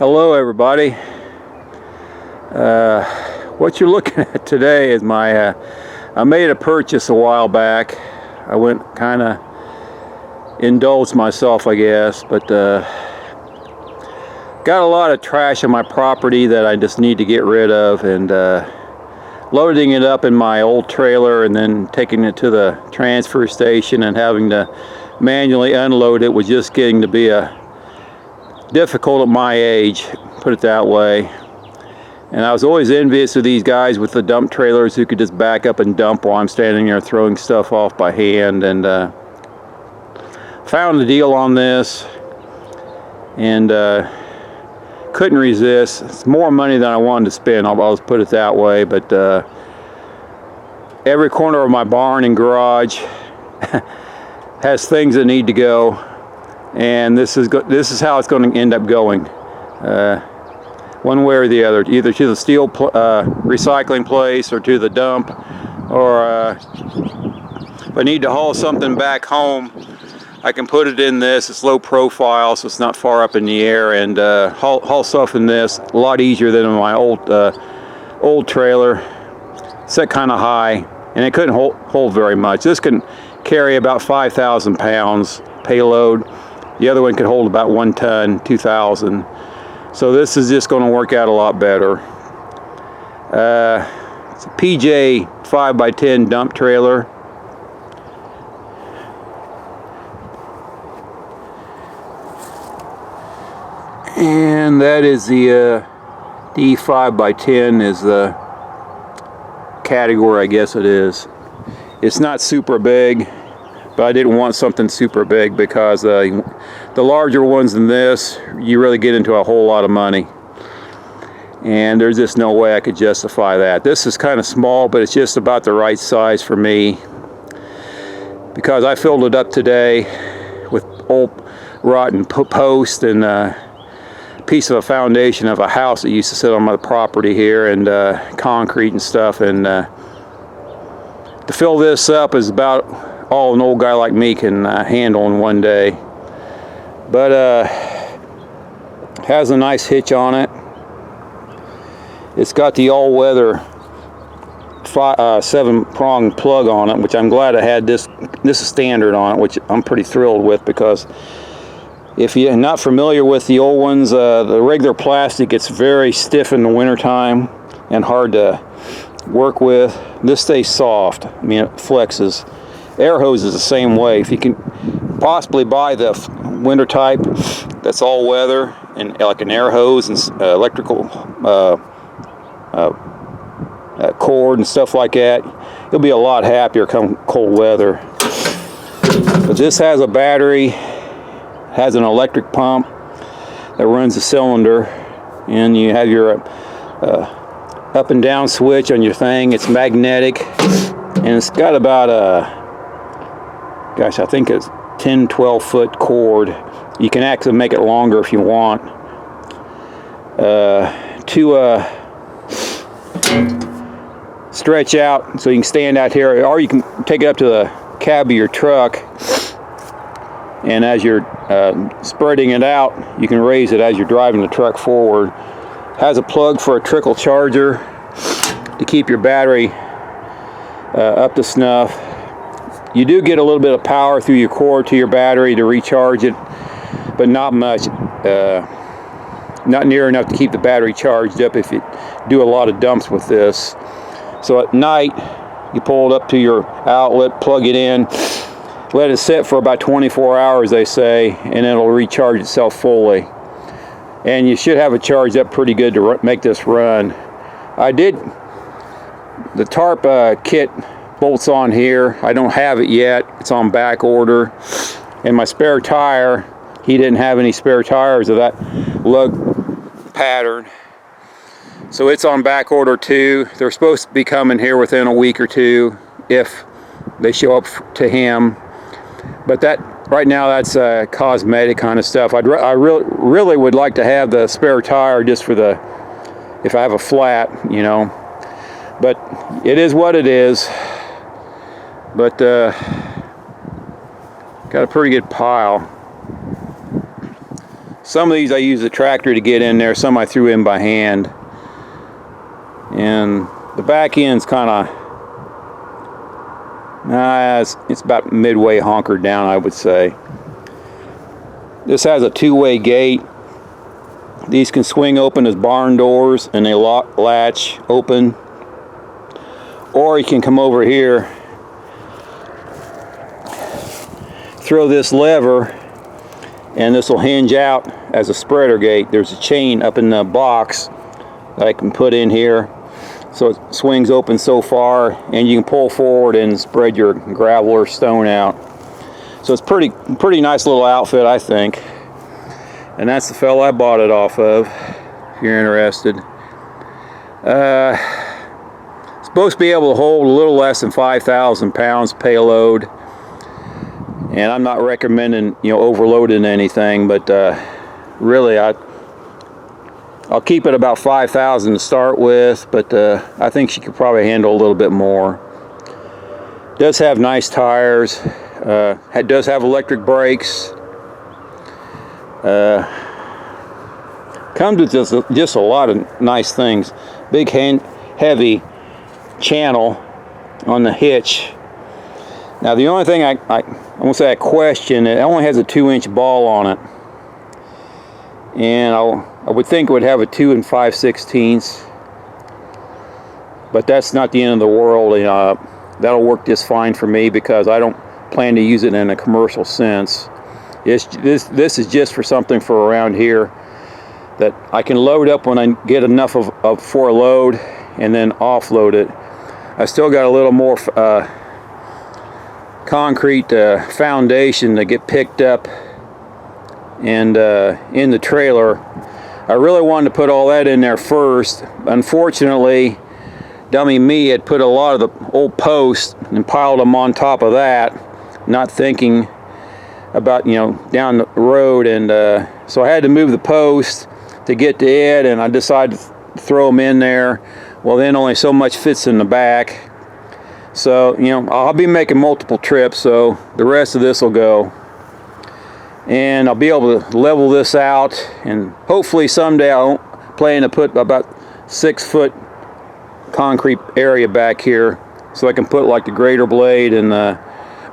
Hello everybody. What you're looking at today is my I made a purchase a while back. I went kind of indulged myself, I guess, but got a lot of trash on my property that I just need to get rid of, and loading it up in my old trailer and then taking it to the transfer station and having to manually unload it was just getting to be difficult at my age, put it that way. And I was always envious of these guys with the dump trailers who could just back up and dump while I'm standing there throwing stuff off by hand, and found the deal on this and couldn't resist. It's more money than I wanted to spend, I'll just put it that way, but every corner of my barn and garage has things that need to go, and this is how it's going to end up going, one way or the other, either to the steel recycling place or to the dump, or if I need to haul something back home, I can put it in this. It's low profile, so it's not far up in the air, and haul stuff in this a lot easier than in my old trailer, set kind of high, and it couldn't hold very much. This can carry about 5,000 pounds payload. The other one could hold about 1 ton, 2,000. So this is just going to work out a lot better. It's a PJ 5x10 dump trailer. And that is the D5x10 is the category, I guess it is. It's not super big, but I didn't want something super big because the larger ones than this, you really get into a whole lot of money. And there's just no way I could justify that. This is kind of small, but it's just about the right size for me, because I filled it up today with old rotten post and piece of a foundation of a house that used to sit on my property here, and concrete and stuff, and to fill this up is about all an old guy like me can handle in one day. But has a nice hitch on it. It's got the all-weather 7-prong plug on it, which I'm glad I had. This is standard on it, which I'm pretty thrilled with, because if you're not familiar with the old ones, the regular plastic gets very stiff in the wintertime and hard to work with. This stays soft. I mean, it flexes. Air hose is the same way. If you can possibly buy the winter type that's all weather and like an air hose and electrical cord and stuff like that, you'll be a lot happier come cold weather. But this has a battery, has an electric pump that runs the cylinder, and you have your up and down switch on your thing. It's magnetic, and it's got about gosh, I think it's 10-12 foot cord. You can actually make it longer if you want, to stretch out so you can stand out here, or you can take it up to the cab of your truck, and as you're spreading it out, you can raise it as you're driving the truck forward. Has a plug for a trickle charger to keep your battery up to snuff. You do get a little bit of power through your cord to your battery to recharge it, but not much. Not near enough to keep the battery charged up if you do a lot of dumps with this. So at night, you pull it up to your outlet, plug it in, let it sit for about 24 hours, they say, and it'll recharge itself fully. And you should have it charged up pretty good to make this run. The tarp kit bolts on here. I don't have it yet. It's on back order. And my spare tire, he didn't have any spare tires of that lug pattern, so it's on back order too. They're supposed to be coming here within a week or two if they show up to him, but that right now that's cosmetic kind of stuff. I really would like to have the spare tire just for if I have a flat, you know, but it is what it is. But got a pretty good pile. Some of these I use the tractor to get in there, some I threw in by hand. And the back end's kind of, it's about midway honkered down, I would say. This has a two-way gate. These can swing open as barn doors and they latch open. Or you can come over here, throw this lever, and this will hinge out as a spreader gate. There's a chain up in the box that I can put in here. So it swings open so far, and you can pull forward and spread your gravel or stone out. So it's pretty nice little outfit, I think. And that's the fella I bought it off of, if you're interested. Supposed to be able to hold a little less than 5,000 pounds payload. And I'm not recommending, overloading anything, but really I'll keep it about 5,000 to start with, but I think she could probably handle a little bit more. Does have nice tires. It does have electric brakes. Comes with just a lot of nice things. Big heavy channel on the hitch. Now the only thing I won't say I question, it only has a 2-inch ball on it, and I would think it would have a 2 5/16, but that's not the end of the world. That'll work just fine for me because I don't plan to use it in a commercial sense. This is just for something for around here that I can load up when I get enough for a load and then offload it. I still got a little more concrete foundation to get picked up and in the trailer. I really wanted to put all that in there first. Unfortunately, dummy me had put a lot of the old posts and piled them on top of that, not thinking about down the road, and so I had to move the post to get to it, and I decided to throw them in there. Well, then only so much fits in the back, so I'll be making multiple trips, so the rest of this will go, and I'll be able to level this out, and hopefully someday I'll plan to put about 6-foot concrete area back here so I can put like the grater blade and the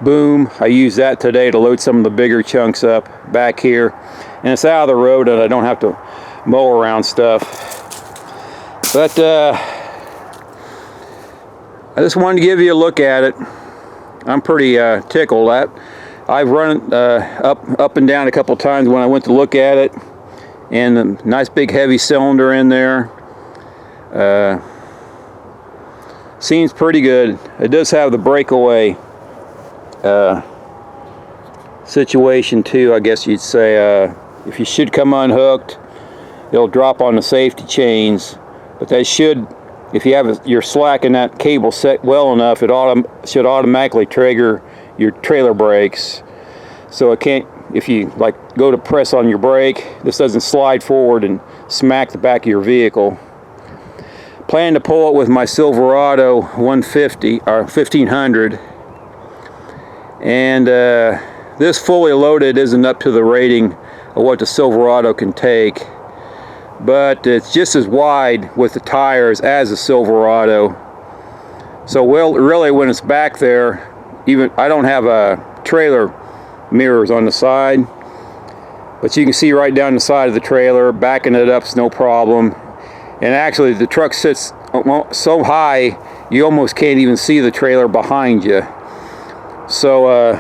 boom. I used that today to load some of the bigger chunks up back here, and it's out of the road and I don't have to mow around stuff. But I just wanted to give you a look at it. I'm pretty tickled. I've run it up and down a couple times when I went to look at it, and a nice big heavy cylinder in there. Seems pretty good. It does have the breakaway situation too, I guess you'd say. If you should come unhooked, it'll drop on the safety chains, but that should, if you have your slack in that cable set well enough, it should automatically trigger your trailer brakes, so it can't, if you go to press on your brake, this doesn't slide forward and smack the back of your vehicle. Plan to pull it with my Silverado 150 or 1500, and this fully loaded isn't up to the rating of what the Silverado can take, but it's just as wide with the tires as a Silverado. So really when it's back there, even I don't have trailer mirrors on the side, but you can see right down the side of the trailer. Backing it up's no problem, and actually the truck sits so high you almost can't even see the trailer behind you. So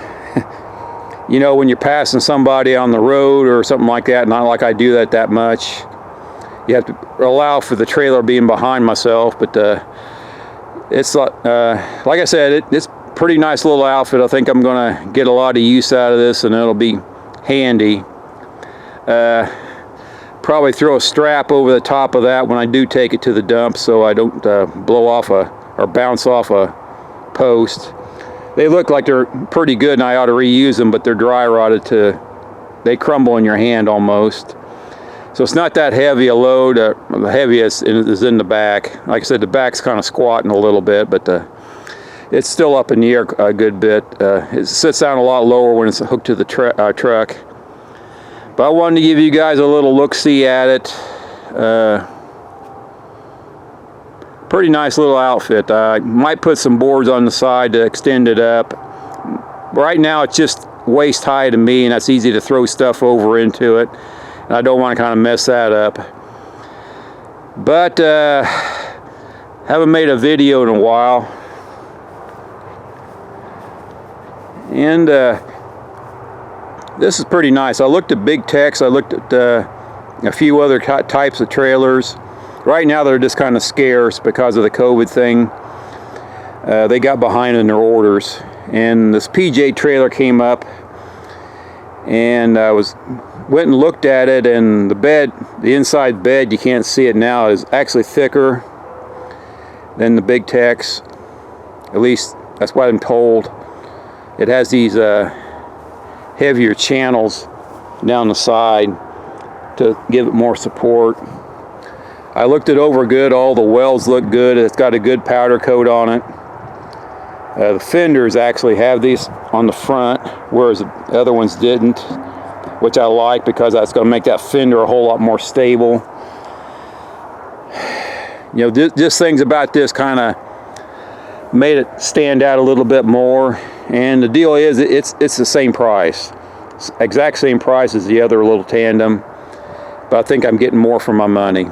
when you're passing somebody on the road or something like that, not like I do that much, you have to allow for the trailer being behind myself. But it's like I said, it's pretty nice little outfit. I think I'm gonna get a lot of use out of this, and it'll be handy. Probably throw a strap over the top of that when I do take it to the dump, so I don't blow off or bounce off a post. They look like they're pretty good and I ought to reuse them, but they're dry rotted they crumble in your hand almost. So it's not that heavy a load. The heaviest is in the back. Like I said, the back's kind of squatting a little bit, but it's still up in the air a good bit. It sits down a lot lower when it's hooked to the truck. But I wanted to give you guys a little look-see at it. Pretty nice little outfit. I might put some boards on the side to extend it up. Right now it's just waist high to me, and that's easy to throw stuff over into it. And I don't want to kind of mess that up. But haven't made a video in a while. And this is pretty nice. I looked at Big Tex. I looked at a few other types of trailers. Right now they're just kind of scarce because of the COVID thing. They got behind in their orders. And this PJ trailer came up, and I went and looked at it, and the bed, the inside bed, you can't see it now, is actually thicker than the Big Tex. At least that's what I'm told. It has these heavier channels down the side to give it more support. I looked it over good. All the welds look good. It's got a good powder coat on it. The fenders actually have these on the front, whereas the other ones didn't, which I like because that's going to make that fender a whole lot more stable. You know, just things about this kind of made it stand out a little bit more. And the deal is, it's the same price, it's exact same price as the other little tandem, but I think I'm getting more for my money.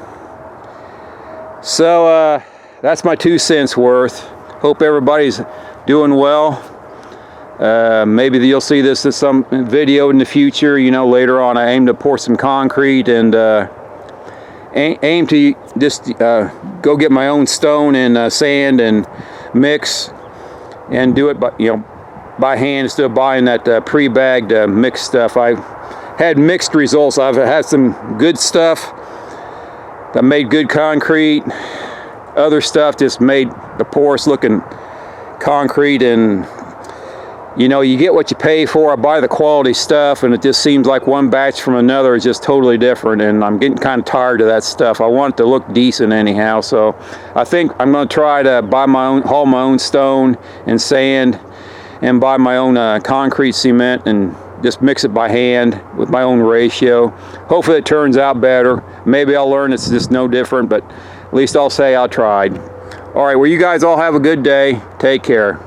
So that's my 2 cents worth. Hope everybody's doing well. Maybe you'll see this in some video in the future. You know, later on I aim to pour some concrete and aim to just go get my own stone and sand and mix and do it by hand instead of buying that pre-bagged mixed stuff. I've had mixed results. I've had some good stuff that made good concrete. Other stuff just made the porous looking concrete, and you know, you get what you pay for. I buy the quality stuff, and it just seems like one batch from another is just totally different, and I'm getting kind of tired of that stuff. I want it to look decent anyhow, so I think I'm going to try to haul my own stone and sand, and buy my own concrete cement and just mix it by hand with my own ratio. Hopefully it turns out better. Maybe I'll learn it's just no different, but at least I'll say I tried. All right, well, you guys all have a good day. Take care.